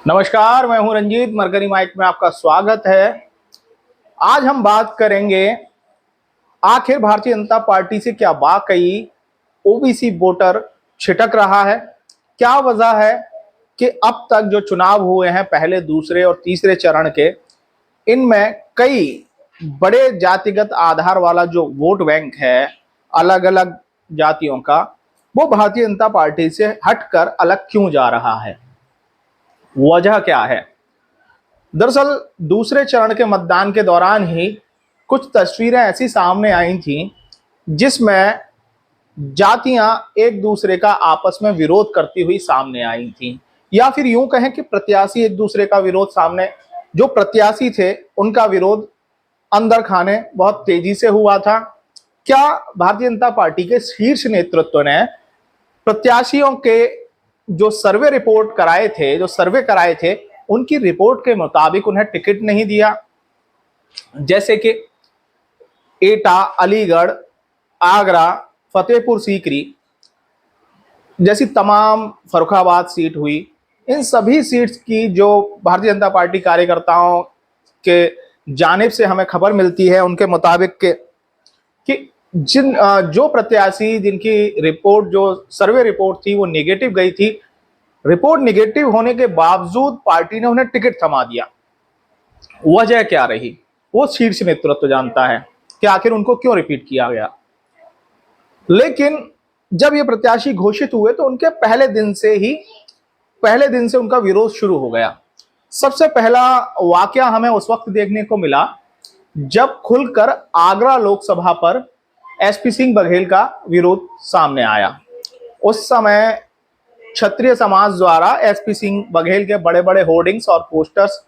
नमस्कार, मैं हूं रंजीत। मरकरी माइक में आपका स्वागत है। आज हम बात करेंगे आखिर भारतीय जनता पार्टी से क्या वाकई ओबीसी वोटर छिटक रहा है। क्या वजह है कि अब तक जो चुनाव हुए हैं पहले, दूसरे और तीसरे चरण के, इनमें कई बड़े जातिगत आधार वाला जो वोट बैंक है अलग अलग जातियों का, वो भारतीय जनता पार्टी से हटकर अलग क्यों जा रहा है, वजह क्या है। दरअसल दूसरे चरण के मतदान के दौरान ही कुछ तस्वीरें ऐसी सामने आई थी जिसमें जातियां एक दूसरे का आपस में विरोध करती हुई सामने आई थी, या फिर यूं कहें कि प्रत्याशी एक दूसरे का विरोध, सामने जो प्रत्याशी थे उनका विरोध अंदर खाने बहुत तेजी से हुआ था। क्या भारतीय जनता पार्टी के शीर्ष नेतृत्व ने प्रत्याशियों के जो सर्वे कराए थे उनकी रिपोर्ट के मुताबिक उन्हें टिकट नहीं दिया। जैसे कि एटा, अलीगढ़, आगरा, फतेहपुर सीकरी जैसी तमाम, फर्रुखाबाद सीट हुई, इन सभी सीट्स की जो भारतीय जनता पार्टी कार्यकर्ताओं के जानिब से हमें खबर मिलती है उनके मुताबिक कि जो प्रत्याशी जिनकी रिपोर्ट, जो सर्वे रिपोर्ट थी वो निगेटिव गई थी, रिपोर्ट निगेटिव होने के बावजूद पार्टी ने उन्हें टिकट थमा दिया। वजह क्या रही वो शीर्ष नेतृत्व जानता है कि आखिर उनको क्यों रिपीट किया गया। लेकिन जब ये प्रत्याशी घोषित हुए तो उनके पहले दिन से उनका विरोध शुरू हो गया। सबसे पहला वाकया हमें उस वक्त देखने को मिला जब खुलकर आगरा लोकसभा पर एसपी सिंह बघेल का विरोध सामने आया। उस समय क्षत्रिय समाज द्वारा एसपी सिंह बघेल के बड़े बड़े होर्डिंग्स और पोस्टर्स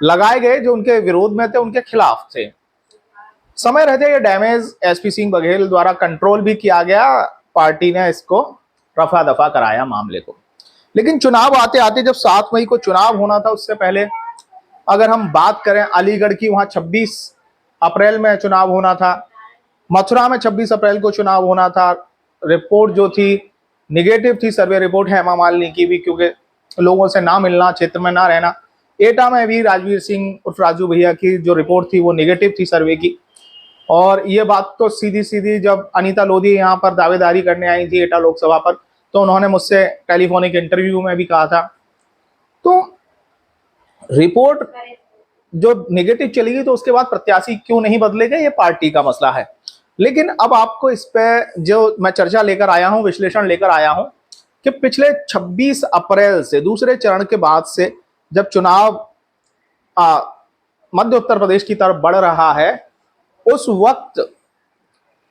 लगाए गए जो उनके विरोध में थे, उनके खिलाफ थे। समय रहते ये डैमेज एसपी सिंह बघेल द्वारा कंट्रोल भी किया गया, पार्टी ने इसको रफा दफा कराया मामले को। लेकिन चुनाव आते आते, जब 7 मई को चुनाव होना था, उससे पहले अगर हम बात करें अलीगढ़ की, वहां 26 अप्रैल में चुनाव होना था, मथुरा में 26 अप्रैल को चुनाव होना था। रिपोर्ट जो थी निगेटिव थी, सर्वे रिपोर्ट हेमा मालिनी की भी, क्योंकि लोगों से ना मिलना, क्षेत्र में ना रहना। एटा में भी राजवीर सिंह उर्फ राजू भैया की जो रिपोर्ट थी वो निगेटिव थी सर्वे की। और ये बात तो सीधी सीधी जब अनीता लोधी यहाँ पर दावेदारी करने आई थी एटा लोकसभा पर, तो उन्होंने मुझसे टेलीफोनिक इंटरव्यू में भी कहा था। तो रिपोर्ट जो निगेटिव चली गई तो उसके बाद प्रत्याशी क्यों नहीं बदले गए, ये पार्टी का मसला है। लेकिन अब आपको इस पे जो मैं चर्चा लेकर आया हूं, विश्लेषण लेकर आया हूं कि पिछले 26 अप्रैल से, दूसरे चरण के बाद से, जब चुनाव मध्य उत्तर प्रदेश की तरफ बढ़ रहा है, उस वक्त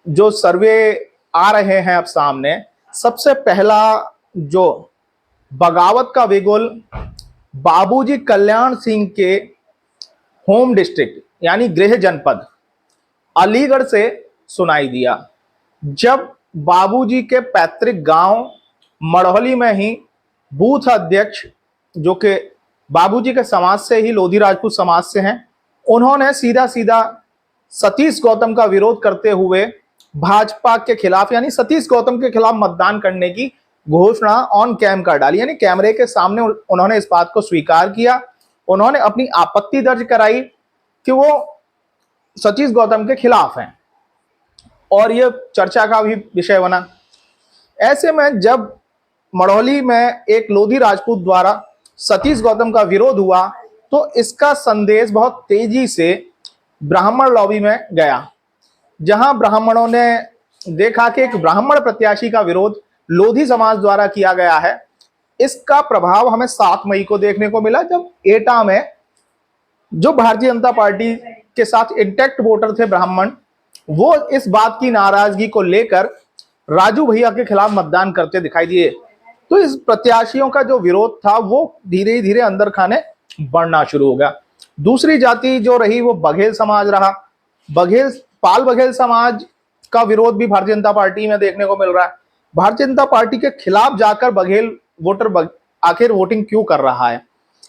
जो सर्वे आ रहे हैं अब सामने, सबसे पहला जो बगावत का बिगुल बाबूजी कल्याण सिंह के होम डिस्ट्रिक्ट यानी गृह जनपद अलीगढ़ से सुनाई दिया। जब बाबूजी के पैतृक गांव मढ़ौली में ही बूथ अध्यक्ष, जो कि बाबूजी के समाज से ही, लोधी राजपूत समाज से हैं, उन्होंने सीधा सीधा सतीश गौतम का विरोध करते हुए भाजपा के खिलाफ, यानी सतीश गौतम के खिलाफ मतदान करने की घोषणा ऑन कैम कर डाली। यानी कैमरे के सामने उन्होंने इस बात को स्वीकार किया, उन्होंने अपनी आपत्ति दर्ज कराई कि वो सतीश गौतम के खिलाफ हैं, और यह चर्चा का भी विषय बना। ऐसे में जब मढ़ौली में एक लोधी राजपूत द्वारा सतीश गौतम का विरोध हुआ तो इसका संदेश बहुत तेजी से ब्राह्मण लॉबी में गया, जहां ब्राह्मणों ने देखा कि एक ब्राह्मण प्रत्याशी का विरोध लोधी समाज द्वारा किया गया है। इसका प्रभाव हमें 7 मई को देखने को मिला, जब एटा में जो भारतीय जनता पार्टी के साथ इंटैक्ट वोटर थे ब्राह्मण, वो इस बात की नाराजगी को लेकर राजू भैया के खिलाफ मतदान करते दिखाई दिए। तो इस प्रत्याशियों का जो विरोध था वो धीरे धीरे अंदर खाने बढ़ना शुरू हो गया। दूसरी जाति जो रही वो बघेल समाज रहा। पाल बघेल समाज का विरोध भी भारतीय जनता पार्टी में देखने को मिल रहा है। भारतीय जनता पार्टी के खिलाफ जाकर बघेल वोटर आखिर वोटिंग क्यों कर रहा है।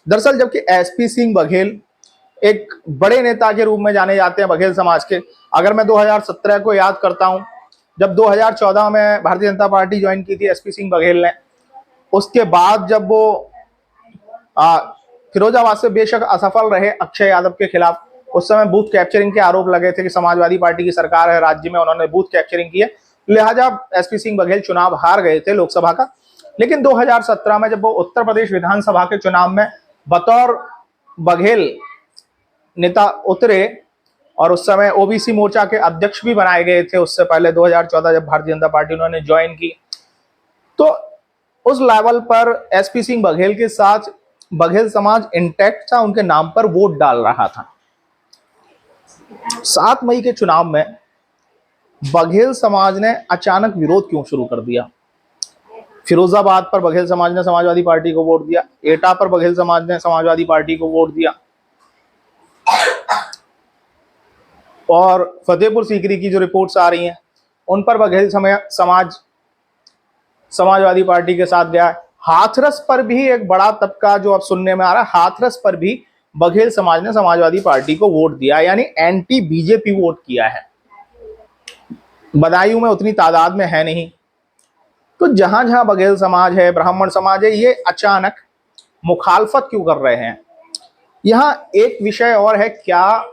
दरअसल जबकि एसपी सिंह बघेल एक बड़े नेता के रूप में जाने जाते हैं बघेल समाज के, अगर मैं 2017 को याद करता हूं, जब 2014 में भारतीय जनता पार्टी ज्वाइन की थी एसपी सिंह बघेल ने, उसके बाद जब वो फिरोजाबाद से बेशक असफल रहे अक्षय यादव के खिलाफ। उस समय बूथ कैप्चरिंग के आरोप लगे थे कि समाजवादी पार्टी की सरकार है राज्य में, उन्होंने बूथ कैप्चरिंग की है, लिहाजा एसपी सिंह बघेल चुनाव हार गए थे लोकसभा का। लेकिन 2017 में जब वो उत्तर प्रदेश विधानसभा के चुनाव में बतौर बघेल नेता उतरे और उस समय ओबीसी मोर्चा के अध्यक्ष भी बनाए गए थे, उससे पहले 2014 जब भारतीय जनता पार्टी उन्होंने ज्वाइन की, तो उस लेवल पर एसपी सिंह बघेल के साथ बघेल समाज इंटैक्ट था, उनके नाम पर वोट डाल रहा था। 7 मई के चुनाव में बघेल समाज ने अचानक विरोध क्यों शुरू कर दिया? फिरोजाबाद पर बघेल समाज ने समाजवादी पार्टी को वोट दिया, एटा पर बघेल समाज ने समाजवादी पार्टी को वोट दिया, और फतेहपुर सीकरी की जो रिपोर्ट्स आ रही हैं उन पर बघेल समाज समाजवादी पार्टी के साथ गया। हाथरस पर भी एक बड़ा तबका जो अब सुनने में आ रहा है, हाथरस पर भी बघेल समाज ने समाजवादी पार्टी को वोट दिया, यानी एंटी बीजेपी वोट किया है। बदायूं में उतनी तादाद में है नहीं, तो जहां जहां बघेल समाज है, ब्राह्मण समाज है, ये अचानक मुखालफत क्यों कर रहे हैं? यहां एक विषय और है, क्या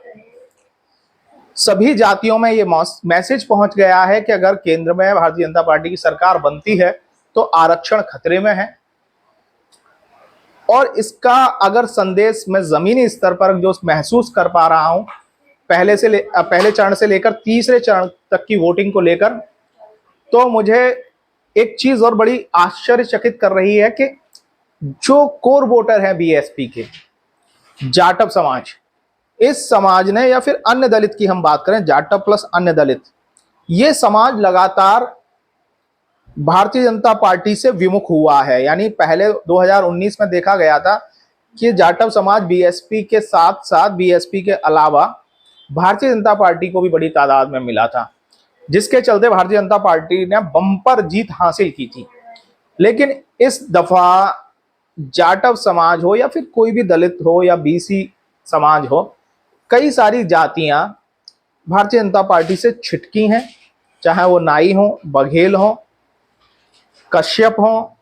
सभी जातियों में ये मैसेज पहुंच गया है कि अगर केंद्र में भारतीय जनता पार्टी की सरकार बनती है तो आरक्षण खतरे में है? और इसका अगर संदेश मैं जमीनी स्तर पर जो महसूस कर पा रहा हूं, पहले चरण से लेकर तीसरे चरण तक की वोटिंग को लेकर, तो मुझे एक चीज और बड़ी आश्चर्यचकित कर रही है कि जो कोर वोटर है बीएसपी के, जाटव समाज, इस समाज ने, या फिर अन्य दलित की हम बात करें, जाटव प्लस अन्य दलित, ये समाज लगातार भारतीय जनता पार्टी से विमुख हुआ है। यानी पहले 2019 में देखा गया था कि जाटव समाज बीएसपी के साथ साथ, बीएसपी के अलावा भारतीय जनता पार्टी को भी बड़ी तादाद में मिला था, जिसके चलते भारतीय जनता पार्टी ने बम्पर जीत हासिल की थी। लेकिन इस दफा जाटव समाज हो या फिर कोई भी दलित हो या बीसी समाज हो, कई सारी जातियां भारतीय जनता पार्टी से छिटकी हैं, चाहे वो नाई हो, बघेल हो, कश्यप हो,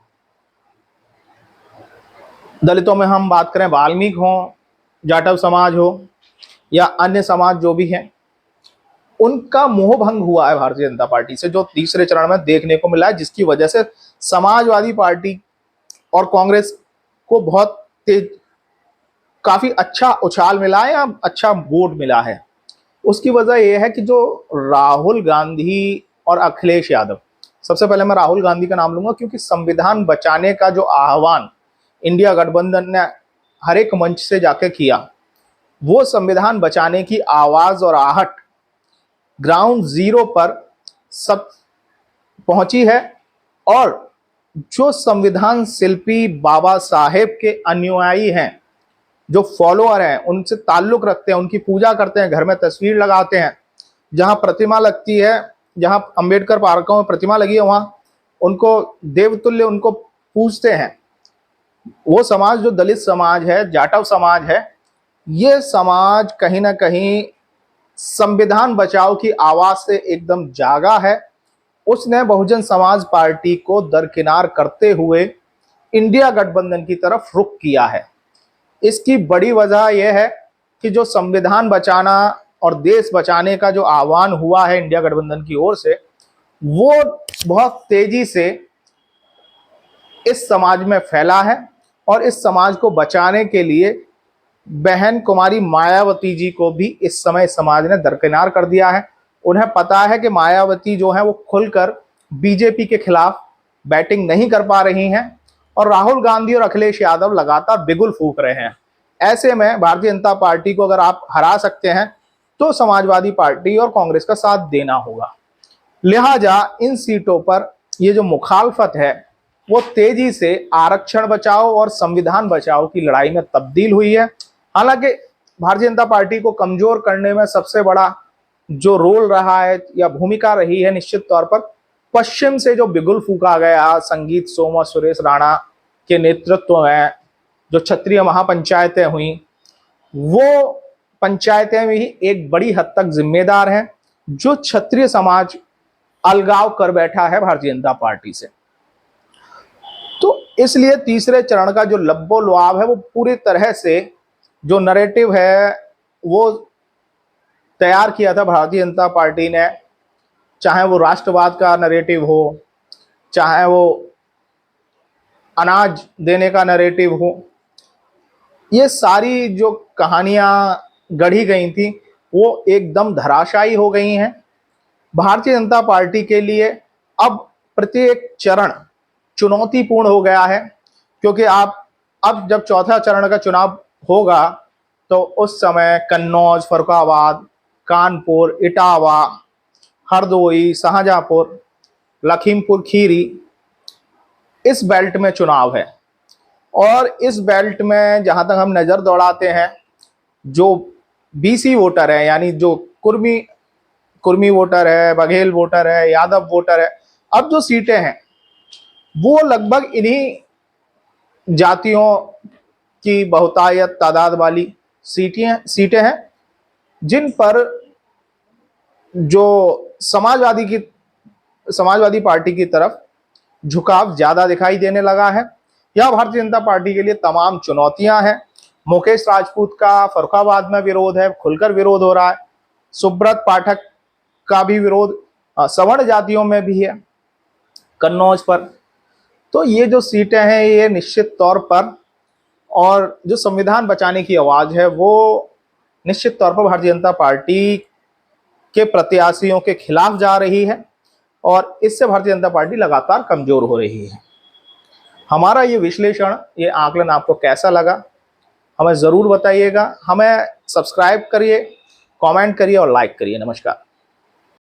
दलितों में हम बात करें वाल्मीकि हो, जाटव समाज हो या अन्य समाज जो भी हैं, उनका मोह भंग हुआ है भारतीय जनता पार्टी से, जो तीसरे चरण में देखने को मिला है, जिसकी वजह से समाजवादी पार्टी और कांग्रेस को बहुत तेज, काफी अच्छा उछाल मिला है या अच्छा वोट मिला है। उसकी वजह यह है कि जो राहुल गांधी और अखिलेश यादव, सबसे पहले मैं राहुल गांधी का नाम लूंगा क्योंकि संविधान बचाने का जो आह्वान इंडिया गठबंधन ने हर एक मंच से जाके किया, वो संविधान बचाने की आवाज और आहट ग्राउंड जीरो पर सब पहुंची है। और जो संविधान शिल्पी बाबा साहेब के अनुयायी हैं, जो फॉलोअर हैं, उनसे ताल्लुक रखते हैं, उनकी पूजा करते हैं, घर में तस्वीर लगाते हैं, जहां प्रतिमा लगती है, जहां अंबेडकर पार्कों में प्रतिमा लगी है, वहां उनको देवतुल्य उनको पूजते हैं, वो समाज जो दलित समाज है, जाटव समाज है, ये समाज कहीं ना कहीं संविधान बचाओ की आवाज से एकदम जागा है। उसने बहुजन समाज पार्टी को दरकिनार करते हुए इंडिया गठबंधन की तरफ रुख किया है। इसकी बड़ी वजह यह है कि जो संविधान बचाना और देश बचाने का जो आह्वान हुआ है इंडिया गठबंधन की ओर से, वो बहुत तेजी से इस समाज में फैला है। और इस समाज को बचाने के लिए बहन कुमारी मायावती जी को भी इस समय समाज ने दरकिनार कर दिया है। उन्हें पता है कि मायावती जो है वो खुलकर बीजेपी के खिलाफ बैटिंग नहीं कर पा रही हैं और राहुल गांधी और अखिलेश यादव लगातार बिगुल फूंक रहे हैं। ऐसे में भारतीय जनता पार्टी को अगर आप हरा सकते हैं तो समाजवादी पार्टी और कांग्रेस का साथ देना होगा। लिहाजा इन सीटों पर ये जो मुखालफत है वो तेजी से आरक्षण बचाओ और संविधान बचाओ की लड़ाई में तब्दील हुई है। हालांकि भारतीय जनता पार्टी को कमजोर करने में सबसे बड़ा जो रोल रहा है या भूमिका रही है, निश्चित तौर पर पश्चिम से जो बिगुल फूका गया संगीत सोम और सुरेश राणा के नेतृत्व में जो क्षत्रिय महापंचायतें हुई, वो पंचायतें भी एक बड़ी हद तक जिम्मेदार हैं। जो क्षत्रिय समाज अलगाव कर बैठा है भारतीय जनता पार्टी से, तो इसलिए तीसरे चरण का जो लब्बो लुआब है वो पूरी तरह से जो नरेटिव है वो तैयार किया था भारतीय जनता पार्टी ने, चाहे वो राष्ट्रवाद का नरेटिव हो, चाहे वो अनाज देने का नरेटिव हो, ये सारी जो कहानियां गढ़ी गई थी वो एकदम धराशायी हो गई हैं। भारतीय जनता पार्टी के लिए अब प्रत्येक चरण चुनौतीपूर्ण हो गया है, क्योंकि आप अब जब चौथा चरण का चुनाव होगा तो उस समय कन्नौज, फर्रुखाबाद, कानपुर, इटावा, हरदोई, शाहजहांपुर, लखीमपुर खीरी, इस बेल्ट में चुनाव है। और इस बेल्ट में जहां तक हम नजर दौड़ाते हैं, जो बीसी वोटर है, यानी जो कुर्मी वोटर है, बघेल वोटर है, यादव वोटर है, अब जो सीटें हैं वो लगभग इन्हीं जातियों की बहुतायत तादाद वाली सीटें हैं, जिन पर जो समाजवादी पार्टी की तरफ झुकाव ज्यादा दिखाई देने लगा है। यह भारतीय जनता पार्टी के लिए तमाम चुनौतियां हैं। मुकेश राजपूत का फर्रुखाबाद में विरोध है, खुलकर विरोध हो रहा है। सुब्रत पाठक का भी विरोध सवर्ण जातियों में भी है कन्नौज पर। तो ये जो सीटें हैं ये निश्चित तौर पर, और जो संविधान बचाने की आवाज है वो निश्चित तौर पर भारतीय जनता पार्टी के प्रत्याशियों के खिलाफ जा रही है, और इससे भारतीय जनता पार्टी लगातार कमजोर हो रही है। हमारा ये विश्लेषण, ये आकलन आपको कैसा लगा हमें जरूर बताइएगा। हमें सब्सक्राइब करिए, कमेंट करिए और लाइक करिए। नमस्कार।